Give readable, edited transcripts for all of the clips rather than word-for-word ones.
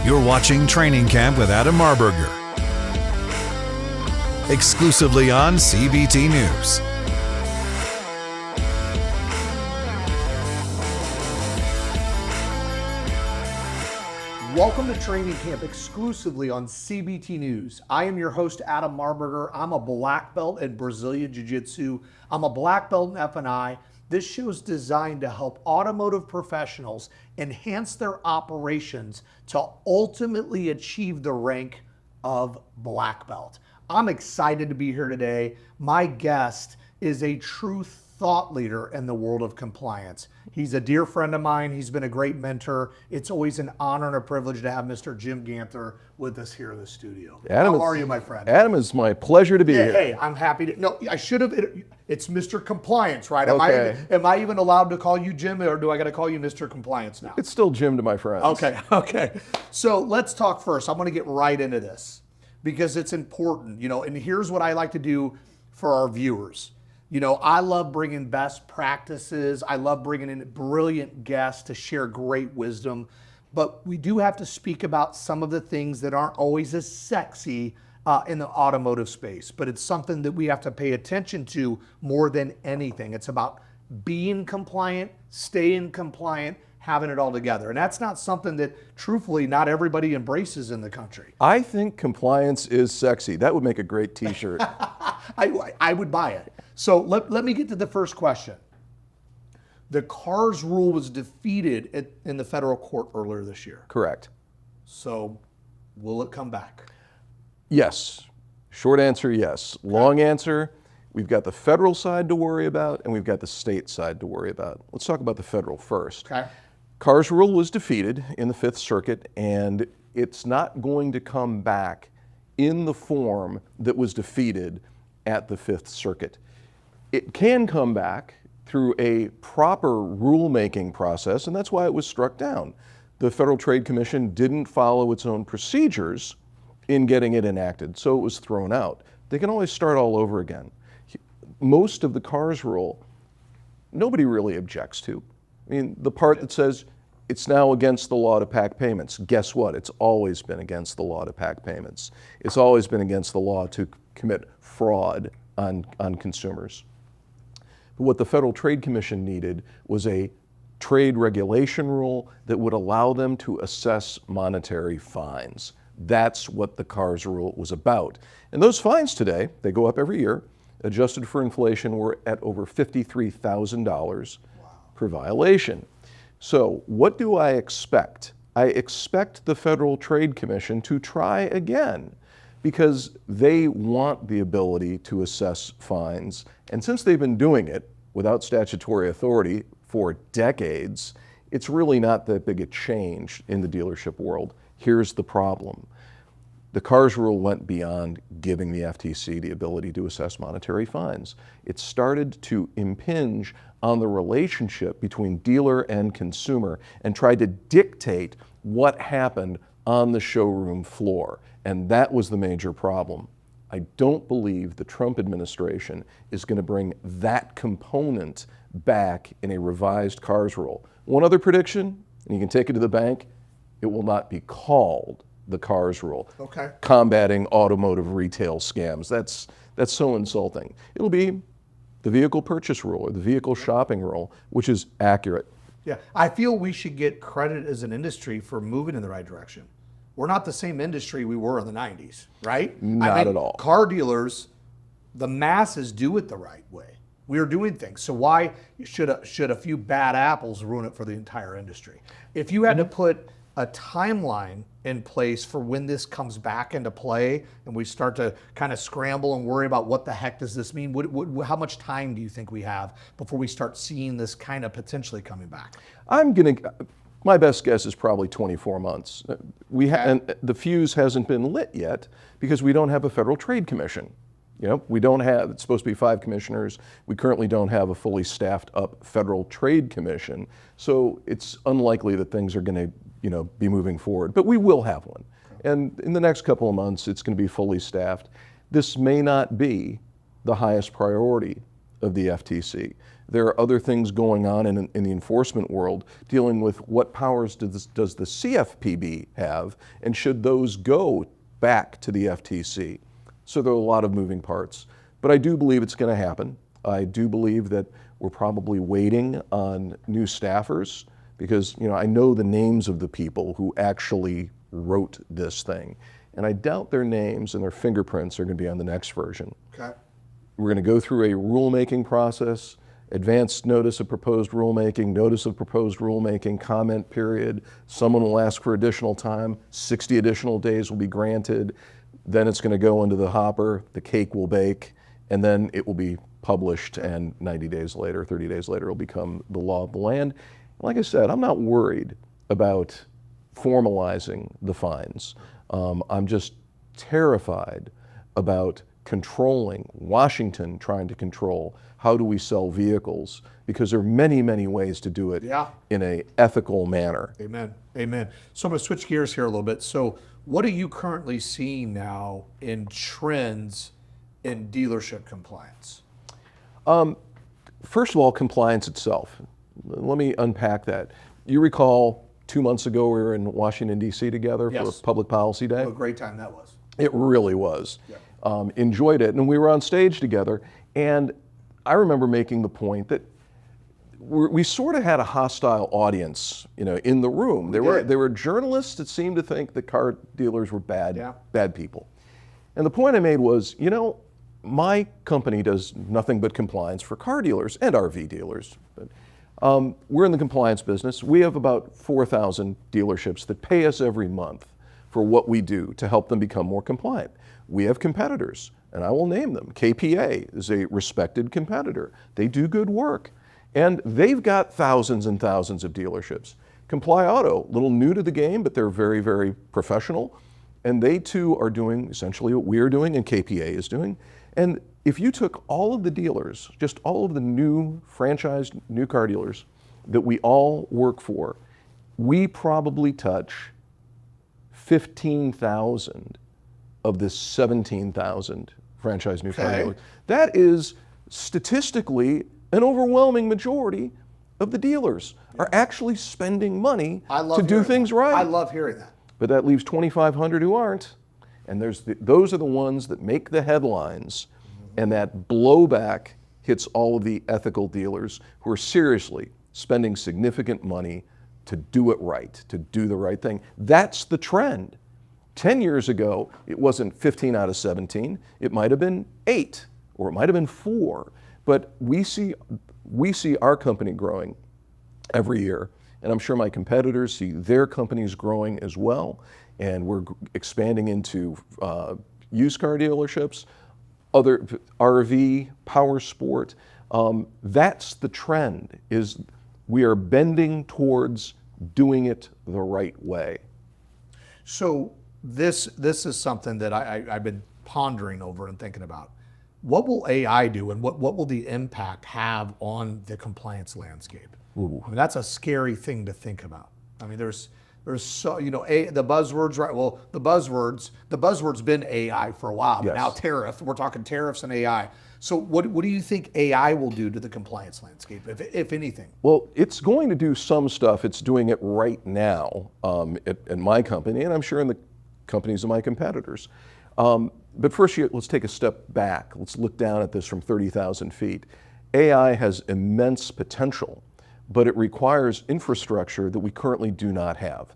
You're watching Training Camp with Adam Marburger, exclusively on CBT News. Welcome to Training Camp, exclusively on CBT News. I am your host, Adam Marburger. I'm a black belt in Brazilian Jiu-Jitsu. I'm a black belt in F&I. This show is designed to help automotive professionals enhance their operations to ultimately achieve the rank of black belt. I'm excited to be here today. My guest is a true thought leader in the world of compliance. He's a dear friend of mine. He's been a great mentor. It's always an honor and a privilege to have Mr. Jim Ganther with us here in the studio. Adam, how are you, my friend? Adam, it's my pleasure to be here. Hey, I'm happy to. No, I should have. It's Mr. Compliance, right? Okay. Am I even allowed to call you Jim, or do I got to call you Mr. Compliance now? It's still Jim to my friends. Okay. So let's talk first. I'm going to get right into this because it's important, and here's what I like to do for our viewers. I love bringing best practices. I love bringing in brilliant guests to share great wisdom. But we do have to speak about some of the things that aren't always as sexy in the automotive space. But it's something that we have to pay attention to more than anything. It's about being compliant, staying compliant, having it all together. And that's not something that, truthfully, not everybody embraces in the country. I think compliance is sexy. That would make a great t-shirt. I would buy it. So let me get to the first question. The CARS rule was defeated in the federal court earlier this year. Correct. So will it come back? Yes. Short answer, yes. Long answer, we've got the federal side to worry about and we've got the state side to worry about. Let's talk about the federal first. Okay. CARS rule was defeated in the Fifth Circuit and it's not going to come back in the form that was defeated at the Fifth Circuit. It can come back through a proper rulemaking process, and that's why it was struck down. The Federal Trade Commission didn't follow its own procedures in getting it enacted, so it was thrown out. They can always start all over again. Most of the CARS rule, nobody really objects to. I mean, the part that says it's now against the law to pack payments, guess what? It's always been against the law to pack payments. It's always been against the law to commit fraud on consumers. But what the Federal Trade Commission needed was a trade regulation rule that would allow them to assess monetary fines. That's what the CARS rule was about. And those fines today, they go up every year. Adjusted for inflation, we're at over $53,000 per violation. So what do I expect? I expect the Federal Trade Commission to try again, because they want the ability to assess fines. And since they've been doing it without statutory authority for decades, it's really not that big a change in the dealership world. Here's the problem. The CARS rule went beyond giving the FTC the ability to assess monetary fines. It started to impinge on the relationship between dealer and consumer and tried to dictate what happened on the showroom floor. And that was the major problem. I don't believe the Trump administration is going to bring that component back in a revised CARS rule. One other prediction, and you can take it to the bank, it will not be called the CARS rule. Okay. Combating automotive retail scams. That's so insulting. It'll be the vehicle purchase rule or the vehicle shopping rule, which is accurate. Yeah, I feel we should get credit as an industry for moving in the right direction. We're not the same industry we were in the 90s, right? Not at all. Car dealers, the masses do it the right way. We are doing things. So why should a few bad apples ruin it for the entire industry? If you had to put a timeline in place for when this comes back into play and we start to kind of scramble and worry about what the heck does this mean, how much time do you think we have before we start seeing this kind of potentially coming back? My best guess is probably 24 months. And the fuse hasn't been lit yet because we don't have a Federal Trade Commission. We don't have, it's supposed to be 5 commissioners. We currently don't have a fully staffed up Federal Trade Commission. So it's unlikely that things are going to, be moving forward. But we will have one. And in the next couple of months, it's going to be fully staffed. This may not be the highest priority of the FTC. There are other things going on in the enforcement world dealing with what powers does the CFPB have, and should those go back to the FTC? So there are a lot of moving parts. But I do believe it's going to happen. I do believe that we're probably waiting on new staffers because, you know, I know the names of the people who actually wrote this thing. And I doubt their names and their fingerprints are going to be on the next version. Okay. We're going to go through a rulemaking process, advanced notice of proposed rulemaking, notice of proposed rulemaking, comment period. Someone will ask for additional time. 60 additional days will be granted. Then it's going to go into the hopper. The cake will bake, and then it will be published, and 90 days later, 30 days later, it'll become the law of the land. Like I said, I'm not worried about formalizing the fines. I'm just terrified about controlling, Washington trying to control how do we sell vehicles, because there are many, many ways to do it in an ethical manner. Amen. Amen. So I'm going to switch gears here a little bit. So what are you currently seeing now in trends in dealership compliance? First of all, compliance itself. Let me unpack that. You recall 2 months ago we were in Washington, D.C. together for Public Policy Day? What a great time that was. It really was. Enjoyed it. And we were on stage together. And I remember making the point that we sort of had a hostile audience, you know, in the room. There were journalists that seemed to think that car dealers were bad people. And the point I made was, you know, my company does nothing but compliance for car dealers and RV dealers. We're in the compliance business. We have about 4,000 dealerships that pay us every month for what we do to help them become more compliant. We have competitors, and I will name them. KPA is a respected competitor. They do good work, and they've got thousands and thousands of dealerships. Comply Auto, a little new to the game, but they're very, very professional, and they too are doing essentially what we are doing and KPA is doing. And if you took all of the dealers, just all of the new franchised new car dealers that we all work for, we probably touch 15,000 of the 17,000 franchised new car dealers. That is statistically an overwhelming majority of the dealers are actually spending money to do things right. I love hearing that. But that leaves 2,500 who aren't. And those are the ones that make the headlines, and that blowback hits all of the ethical dealers who are seriously spending significant money to do it right, to do the right thing. That's the trend. 10 years ago, it wasn't 15 out of 17. It might have been 8, or it might have been 4. But we see our company growing every year, and I'm sure my competitors see their companies growing as well. And we're expanding into used car dealerships, other RV, power sport. That's the trend, is we are bending towards doing it the right way. So this is something that I've been pondering over and thinking about. What will AI do, and what will the impact have on the compliance landscape? Ooh. I mean, that's a scary thing to think about. I mean, there's so, you know, the buzzwords, right? Well, the buzzword's been AI for a while, but now we're talking tariffs and AI. So what do you think AI will do to the compliance landscape, if anything? Well, it's going to do some stuff. It's doing it right now in my company, and I'm sure in the companies of my competitors. But first, let's take a step back. Let's look down at this from 30,000 feet. AI has immense potential, but it requires infrastructure that we currently do not have.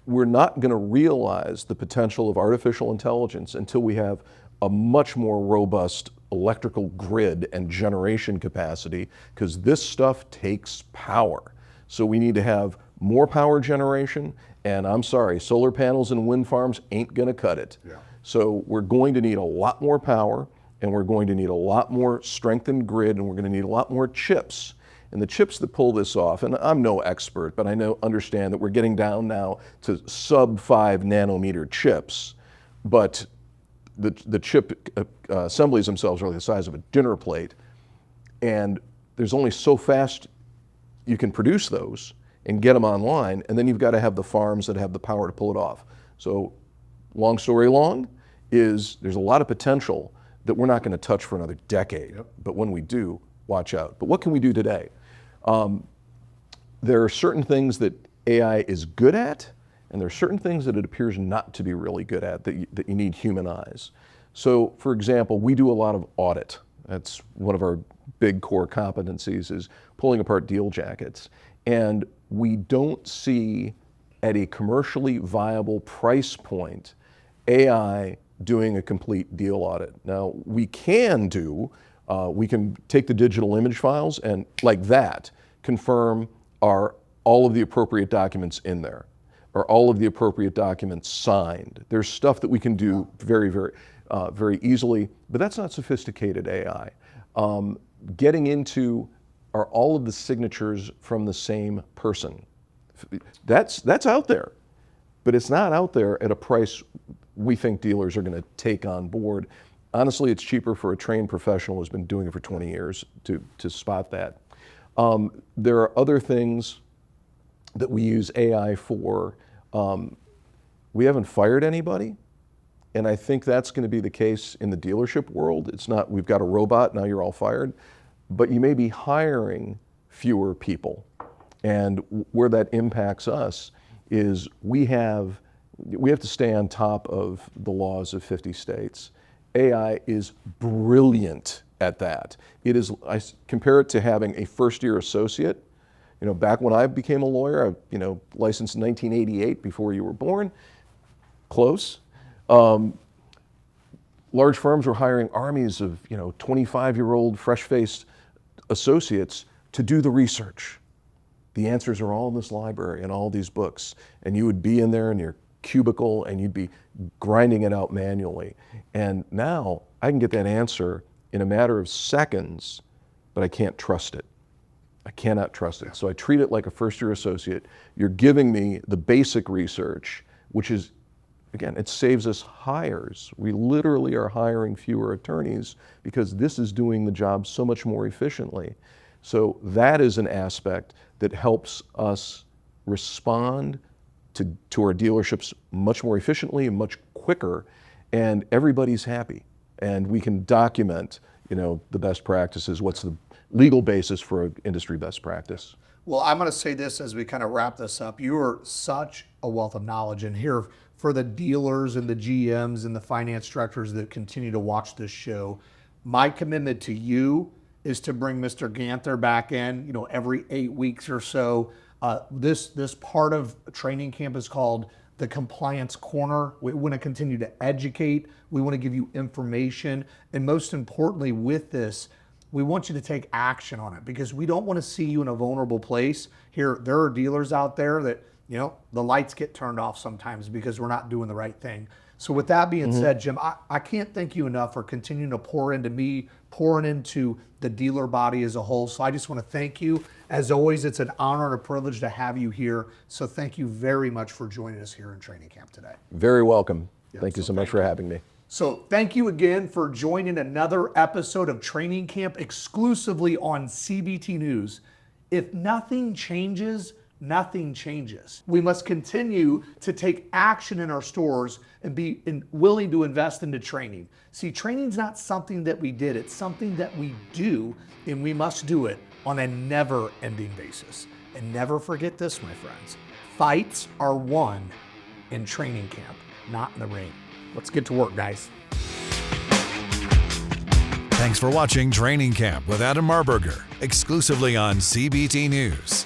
We're not going to realize the potential of artificial intelligence until we have a much more robust electrical grid and generation capacity, because this stuff takes power. So we need to have more power generation, and I'm sorry, solar panels and wind farms ain't going to cut it. So we're going to need a lot more power, and we're going to need a lot more strengthened grid, and we're going to need a lot more chips. And the chips that pull this off, and I'm no expert, but I understand that we're getting down now to sub 5 nanometer chips, but the chip assemblies themselves are like the size of a dinner plate, and there's only so fast you can produce those and get them online, and then you've got to have the farms that have the power to pull it off. So long story long is there's a lot of potential that we're not going to touch for another decade, but when we do, watch out. But what can we do today? There are certain things that AI is good at, and there are certain things that it appears not to be really good at that you need human eyes. So, for example, we do a lot of audit. That's one of our big core competencies, is pulling apart deal jackets. And we don't see at a commercially viable price point AI doing a complete deal audit. Now, we can take the digital image files and, like that, confirm are all of the appropriate documents in there? Are all of the appropriate documents signed? There's stuff that we can do very easily, but that's not sophisticated AI. Getting into, are all of the signatures from the same person? That's out there, but it's not out there at a price we think dealers are going to take on board. Honestly, it's cheaper for a trained professional who's been doing it for 20 years to spot that. There are other things that we use AI for. We haven't fired anybody, and I think that's going to be the case in the dealership world. It's not, we've got a robot, now you're all fired, but you may be hiring fewer people. And where that impacts us is we have to stay on top of the laws of 50 states. AI is brilliant at that. It is, I compare it to having a first-year associate. You know, back when I became a lawyer, I, licensed in 1988, before you were born, close. Large firms were hiring armies of, 25-year-old fresh-faced associates to do the research. The answers are all in this library and all these books, and you would be in there in your cubicle and you'd be grinding it out manually. And now I can get that answer in a matter of seconds, but I can't trust it. I cannot trust it. So I treat it like a first-year associate. You're giving me the basic research, which is, again, it saves us hires. We literally are hiring fewer attorneys because this is doing the job so much more efficiently. So that is an aspect that helps us respond to our dealerships much more efficiently and much quicker, and everybody's happy. And we can document, the best practices, what's the legal basis for an industry best practice. Well, I'm going to say this as we kind of wrap this up. You are such a wealth of knowledge, and here for the dealers and the GMs and the finance directors that continue to watch this show, my commitment to you is to bring Mr. Ganther back in, every 8 weeks or so. This part of training camp is called the Compliance Corner. We want to continue to educate. We want to give you information. And most importantly with this, we want you to take action on it, because we don't want to see you in a vulnerable place. Here, there are dealers out there that, the lights get turned off sometimes because we're not doing the right thing. So with that being said, Jim, I can't thank you enough for continuing to pour into me, pouring into the dealer body as a whole. So I just want to thank you. As always, it's an honor and a privilege to have you here. So thank you very much for joining us here in training camp today. Very welcome. Thank you so much for having me. So thank you again for joining another episode of Training Camp exclusively on CBT News. If nothing changes, nothing changes. We must continue to take action in our stores and be willing to invest into training. See, training's not something that we did, it's something that we do, and we must do it on a never-ending basis. And never forget this, my friends. Fights are won in training camp, not in the ring. Let's get to work, guys. Thanks for watching Training Camp with Adam Marburger, exclusively on CBT News.